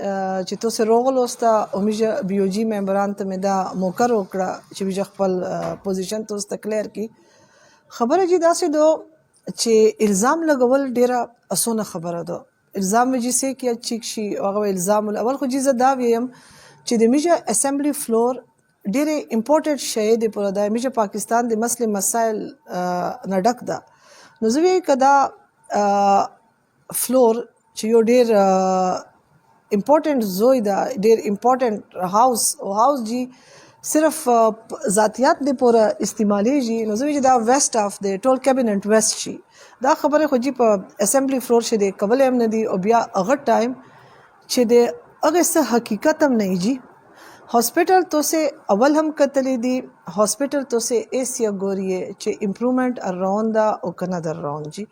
چې تاسو راغلوسته او میجه بیوجی ممبران ته مې دا موقع وکړه چې میجه خپل پوزیشن تاسو ته کلیر کی خبره جی داسې دو چې الزام لګول ډیره اسونه خبره ده الزام وجې سه کې چیک شي هغه الزام الاول خو جزه دا ویم چې د میجه اسمبلی فلور ډیره امپورټنت شی دی پر دا میجه پاکستان د مسلې مسائل نه ډک ده نو زه وی کدا فلور چې یو ډیر امپورټنٹ زوی دا ډیر امپورټنٹ هاوس جی صرف ذاتیات دی پورا استعمالی جی نو زوی دا ویسٹ اف دی ټول کابینټ ویسٹ شي دا خبره خو جی په اسمبلی فلور شه دی قبل هم نه دی او بیا هغه ټایم چې دی هغه څه حقیقت هم نه جی हॉस्पिटल तो से अवल हम कतली दी हॉस्पिटल तो से एसिया गोरिए चे इम्प्रूवमेंट अराउंड दा ओ कनादर राउंड जी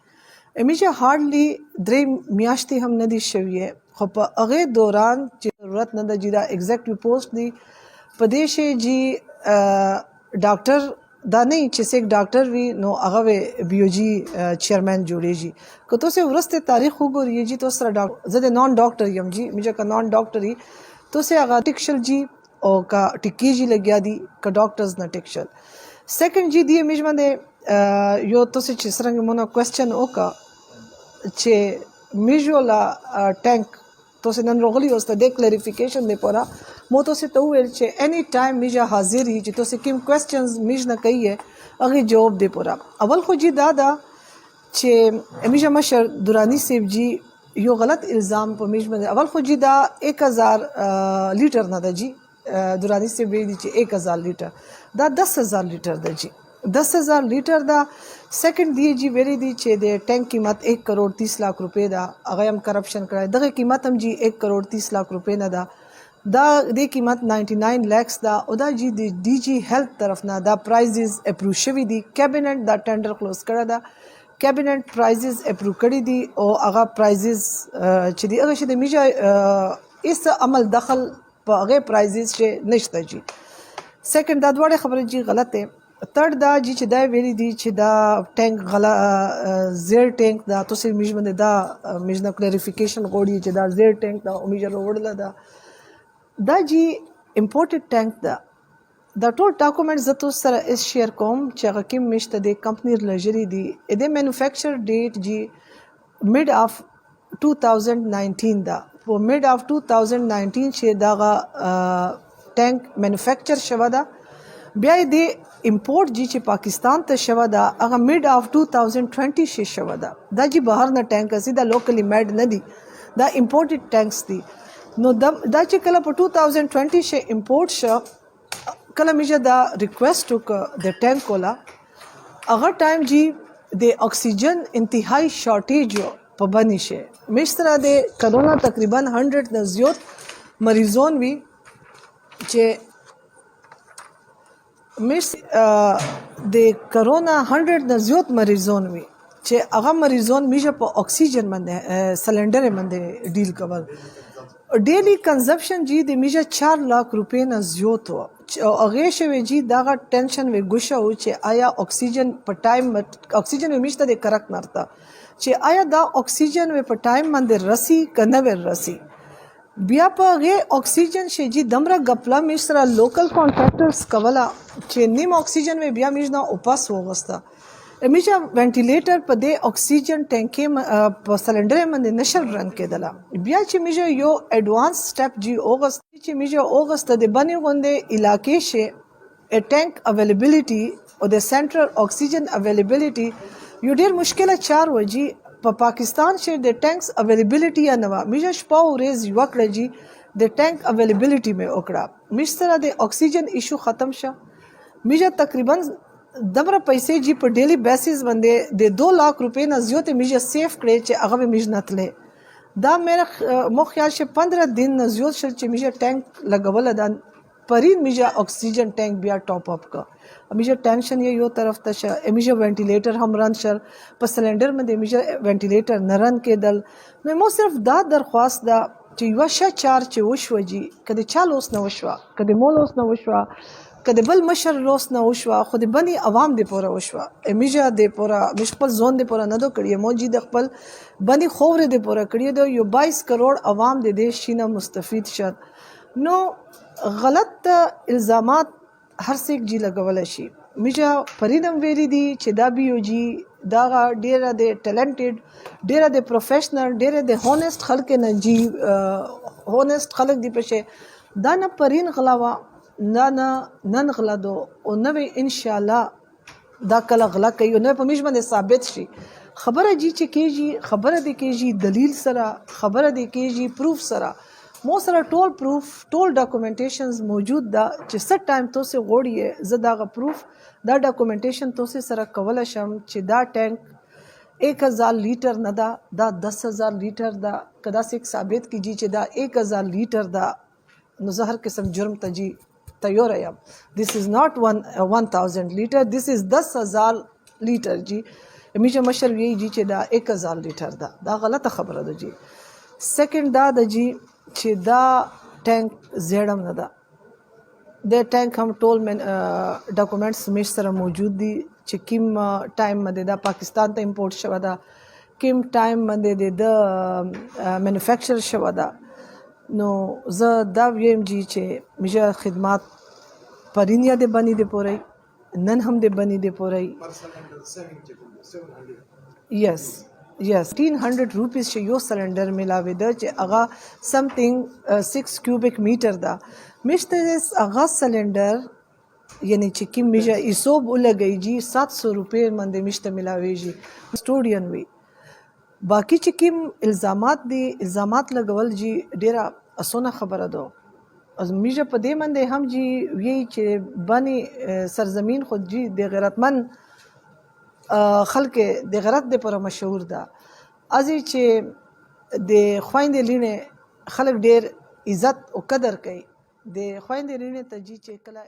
एमिजे हार्डली द्रे मियाश्ती हम नदी शविए खप अगे दौरान जरूरत न दा जिदा एग्जैक्ट पोस्ट दी प्रदेश जी डॉक्टर دا نه چې څوک ډاکټر وي نو هغه بیوجی چیئرمین جوړیږي که تاسو ورسته تاریخ وګورئ جی تاسو سره زه د نان ډاکټر یم جی مجھے کا نان ډاکټري تاسو هغه ټیکشل جی او کا ټیکی جی لګیا دي کا ډاکټرز نه ټیکشل سیکنډ جی دی میجمنه یو تاسو چې څنګه مونږه کوېسچن وکا چې میجولا ټانک تاسو نن روغلی اوسته د کلیریفیکیشن دی پورا مو تاسو ته ویل چې اني ټایم میجا حاضر هي چې تاسو کوم کوېسچنز میج نه کوي هغه جواب دی پورا اول خو جی دا چې میجا مشر درانی سیب جی یو غلط الزام په میج باندې اول خو جی دا 1000 لیټر نه ده جی درانی سیب دی چې 1000 لیټر دا 10000 لیټر ده جی 10000 لیټر دا سیکنډ دی جی ویری دی چې د ټانک قیمت 1 کروڑ 30 लाख रुपए دا هغه هم کرپشن کړای دغه قیمت هم جی 1 کروڑ 30 लाख रुपए نه دا دا د قیمت 99 lakhs دا او دا جی डी जी हेल्थ طرف نه دا پرایزز اپروو شوی دی کابینټ دا ټینډر کلوز کړه دا کابینټ پرایزز اپروو کړی دي او هغه پرایزز چې دی هغه چې د میجا اس عمل دخل په هغه پرایزز چې نشته جی سیکنډ دا دوړه خبره جی غلطه تھرڈ دا جی چې دا ویری دی چې دا ټانک غلا زیر ټانک دا تاسو میج باندې دا میج نه کلیریفیکیشن غوړي چې دا زیر ټانک دا میج وروړل دا جی امپورټډ ټانک دا ټول ډاکومېنټس زته سره اس شیر کوم چې هغه کې مشته د کمپنی لجری دی د مینوفیکچر ډیټ جی مید اف 2019 دا په مید اف 2019 چې دا ټانک مینوفیکچر شوه دا بیا د امپورټ جی چې پاکستان ته شوه دا هغه مید اف 2020 شي شوه دا جی بهر نه ټانک اسی دا لوکلی میډ نه دی دا امپورټډ ټانکس دی نو دا چې کله په 2020 شي امپورټ شو کله میجه دا ریکویسټ وک د ټانک کولا هغه ټایم جی د اکسیجن انتهایی شارټیج په بنی شي مشتره د کرونا تقریبا 100 نه زیات مریضون وی چې مش د کرونا 100 نه زیات مریضون وی چې هغه مریضون میجه په اکسیجن باندې سلندر باندې ډیل کول ډیلی کنزمپشن جی د میجه 4 लाख रुपए نه زیات و هغه شوی جی دا ټینشن وی ګوشه او چې آیا اکسیجن په ټایم اکسیجن میشته د کرک نرتا چې آیا دا اکسیجن وی په ټایم باندې رسی کنه ور رسی بیا په غي اکسیجن شي جی دمره غپلا مشره لوکل کانټراکټرز کولا چې نیم اکسیجن وی بیا میجنا اوپاس وغستا میجا وینټیلیټر په د اکسیجن ټانکې په سلندر باندې نشر رن کېدله بیا چې میجا یو اډوانس سټپ جی اوغست چې میجا اوغست د بنی غوندې علاقې شه ټانک اویلیبিলিټي او د سنټرل اکسیجن اویلیبিলিټي یو ډیر مشکله چار وجي په پاکستان شه د ټانکس اویلیبিলিټي یا نو میجا شپه ورځ یو کړه جی د ټانک اویلیبিলিټي مې وکړه مشتره د اکسیجن ایشو ختم شه میجا تقریبا دمره پیسې جی په ډیلی بیسس باندې د 2 लाख रुपए نه زیات میجا سیف کړي چې هغه میج نتله دا مې مو خیال شه 15 دن نه زیات شل چې میجا ټانک لګول دا پرین میجا اکسیجن ټانک بیا ټاپ اپ کا میجا ټینشن یو طرف ته شه میجا وینټیلیټر هم رن شر په سلندر باندې میجا وینټیلیټر نه رن کېدل نو مو صرف دا درخواست دا چې یو شه چار چې وشو جی کله چالوس نه وشو کله مولوس نه وشو که د بل مشر لوس نه وشوه خو د بني عوام د پوره وشوه میجا د پوره مش خپل زون د پوره نه دو کړی موجي د خپل بني خور د پوره کړی دو یو 22 کروڑ عوام د دې شینه مستفید شد. نو غلط الزامات هر څوک جی لګول شي. میجا فریدم ویری دی چې دا بي او جی دا ډیره د ټیلنټډ ډیره د پروفیشنل ډیره د هونست خلک نه جی هونست خلک دی پشه دا نه پرین غلاوه نه نن غلا دو او نه ان شاء الله دا کله غلا کوي نه په میش باندې ثابت شي خبره جی چې کیږي خبره دی کیږي دلیل سره خبره دی کیږي پروف سره مو سره ټول پروف ټول ډاکومنټیشنز موجود دا چې ست ټایم تو سه غوړی زه دا پروف دا ډاکومنټیشن تو سره کول شم چې دا ټانک 1000 لیټر نه دا 10000 لیټر دا کدا سے ثابت کیږي چې دا 1000 لیټر دا نو زهر قسم جرم تجی تیار یم. This is not 1000 لیټر this is 10000 لیټر جی میشه مشر وی جی چې دا 1000 لیټر دا غلطه خبره ده جی. سیکنډ دا د جی چې دا ټانک زیړم نه ده د ټانک هم ټول ډاکومنټس مش سره موجود دي چې کیم ټایم باندې دا پاکستان ته امپورټ شوه ده کیم ټایم باندې د مینوفیکچر شوه ده. نو زه دا ویم جی چې میجا خدمات پرین یا د بنی د پورای نن هم د بنی د پورای یس 1500 روپیز چې یو سلنډر ملاوي ده چې هغه سمثینګ 6 کیوبیک میټر ده مشته هغه سلنډر یعنی چې کوم میجا حساب ولګی جی 700 روپے باندې مشته ملاوي جی سټوډین وی. باقی چې کوم الزامات دي الزامات لګول جی ډیره اسونه خبره ده از میجا په دې باندې هم جی وی چې بني سرزمین خود جی د غیرتمن خلک د غیرت د پر مشهور ده ازي چې د خويندې لینه خلک ډیر عزت او قدر کوي د خويندې لینه ته جی چې کله